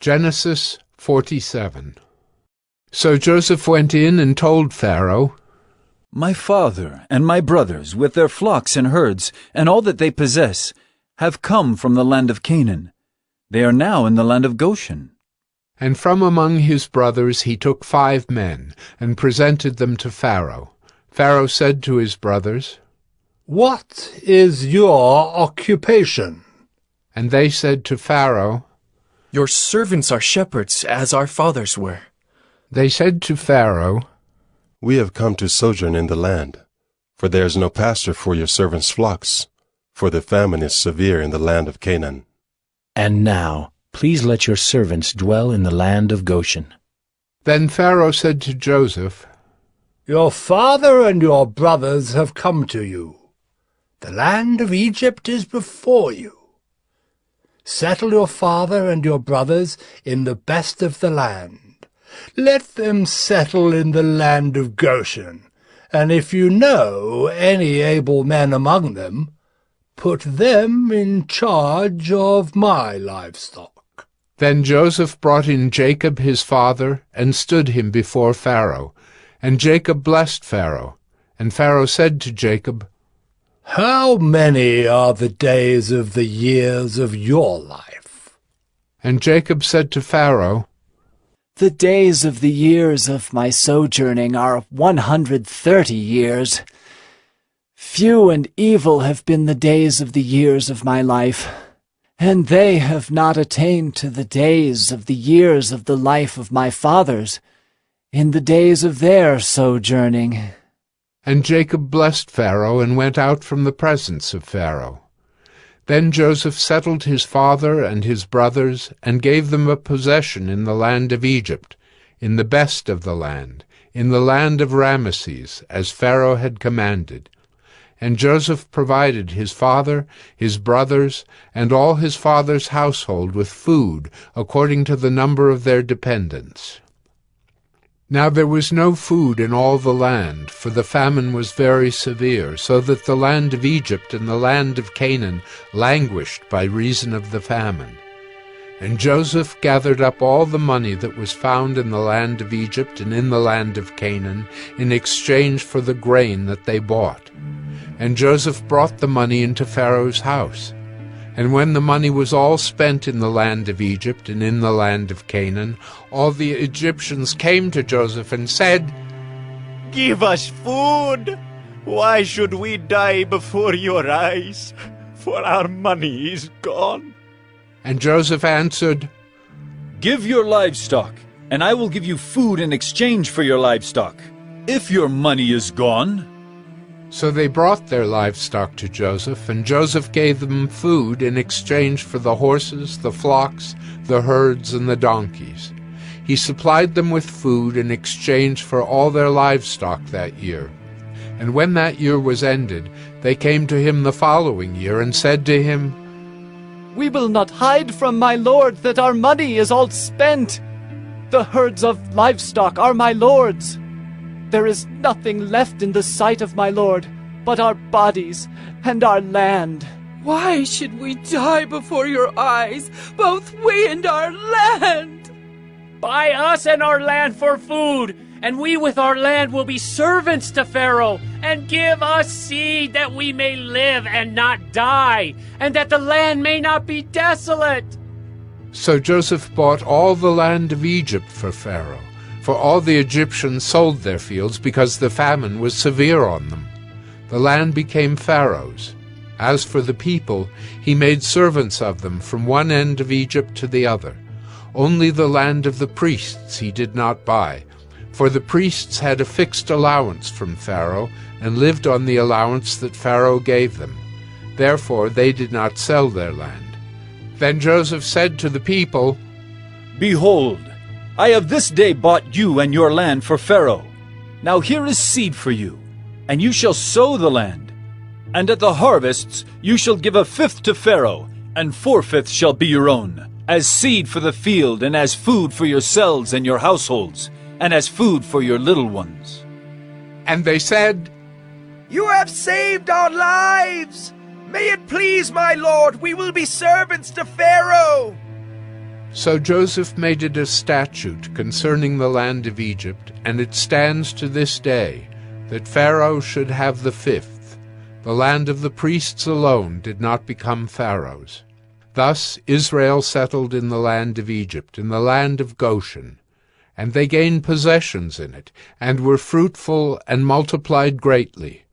Genesis 47. So Joseph went in and told Pharaoh, My father and my brothers, with their flocks and herds, and all that they possess, have come from the land of Canaan. They are now in the land of Goshen. And from among his brothers he took 5 men, and presented them to Pharaoh. Pharaoh said to his brothers, What is your occupation? And they said to Pharaoh, Your servants are shepherds, as our fathers were. They said to Pharaoh, We have come to sojourn in the land, for there is no pasture for your servants' flocks, for the famine is severe in the land of Canaan. And now, please let your servants dwell in the land of Goshen. Then Pharaoh said to Joseph, Your father and your brothers have come to you. The land of Egypt is before you. Settle your father and your brothers in the best of the land. Let them settle in the land of Goshen, and if you know any able men among them, put them in charge of my livestock. Then Joseph brought in Jacob his father, and stood him before Pharaoh. And Jacob blessed Pharaoh. And Pharaoh said to Jacob, How many are the days of the years of your life? And Jacob said to Pharaoh, The days of the years of my sojourning are 130 years. Few and evil have been the days of the years of my life, and they have not attained to the days of the years of the life of my fathers, in the days of their sojourning. And Jacob blessed Pharaoh, and went out from the presence of Pharaoh. Then Joseph settled his father and his brothers, and gave them a possession in the land of Egypt, in the best of the land, in the land of Ramesses, as Pharaoh had commanded. And Joseph provided his father, his brothers, and all his father's household with food, according to the number of their dependents. Now there was no food in all the land, for the famine was very severe, so that the land of Egypt and the land of Canaan languished by reason of the famine. And Joseph gathered up all the money that was found in the land of Egypt and in the land of Canaan, in exchange for the grain that they bought. And Joseph brought the money into Pharaoh's house. And when the money was all spent in the land of Egypt and in the land of Canaan, all the Egyptians came to Joseph and said, Give us food! Why should we die before your eyes? For our money is gone. And Joseph answered, Give your livestock, and I will give you food in exchange for your livestock, if your money is gone. So they brought their livestock to Joseph, and Joseph gave them food in exchange for the horses, the flocks, the herds, and the donkeys. He supplied them with food in exchange for all their livestock that year. And when that year was ended, they came to him the following year and said to him, We will not hide from my lord that our money is all spent. The herds of livestock are my lord's. There is nothing left in the sight of my lord but our bodies and our land. Why should we die before your eyes, both we and our land? Buy us and our land for food, and we with our land will be servants to Pharaoh, and give us seed that we may live and not die, and that the land may not be desolate. So Joseph bought all the land of Egypt for Pharaoh, for all the Egyptians sold their fields because the famine was severe on them. The land became Pharaoh's. As for the people, he made servants of them from one end of Egypt to the other. Only the land of the priests he did not buy, for the priests had a fixed allowance from Pharaoh, and lived on the allowance that Pharaoh gave them. Therefore they did not sell their land. Then Joseph said to the people, Behold, I have this day bought you and your land for Pharaoh. Now here is seed for you, and you shall sow the land. And at the harvests you shall give 1/5 to Pharaoh, and 4/5 shall be your own, as seed for the field, and as food for yourselves and your households, and as food for your little ones. And they said, You have saved our lives! May it please my lord, we will be servants to Pharaoh! So Joseph made it a statute concerning the land of Egypt, and it stands to this day, that Pharaoh should have the fifth. The land of the priests alone did not become Pharaoh's. Thus Israel settled in the land of Egypt, in the land of Goshen. And they gained possessions in it, and were fruitful and multiplied greatly.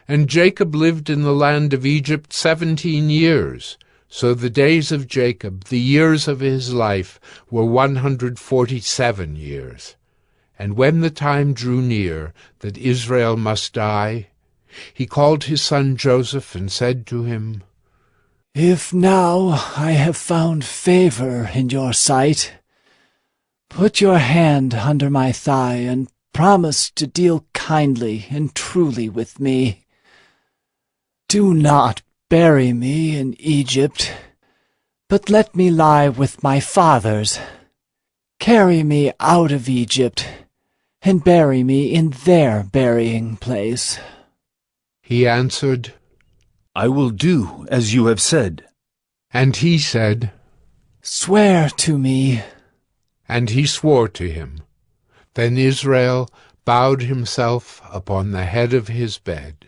And Jacob lived in the land of Egypt 17 years. So the days of Jacob, the years of his life, were 147 years. And when the time drew near that Israel must die, he called his son Joseph and said to him, If now I have found favor in your sight, put your hand under my thigh and promise to deal kindly and truly with me. Do not bury me in Egypt, but let me lie with my fathers. Carry me out of Egypt, and bury me in their burying place. He answered, I will do as you have said. And he said, Swear to me. And he swore to him. Then Israel bowed himself upon the head of his bed.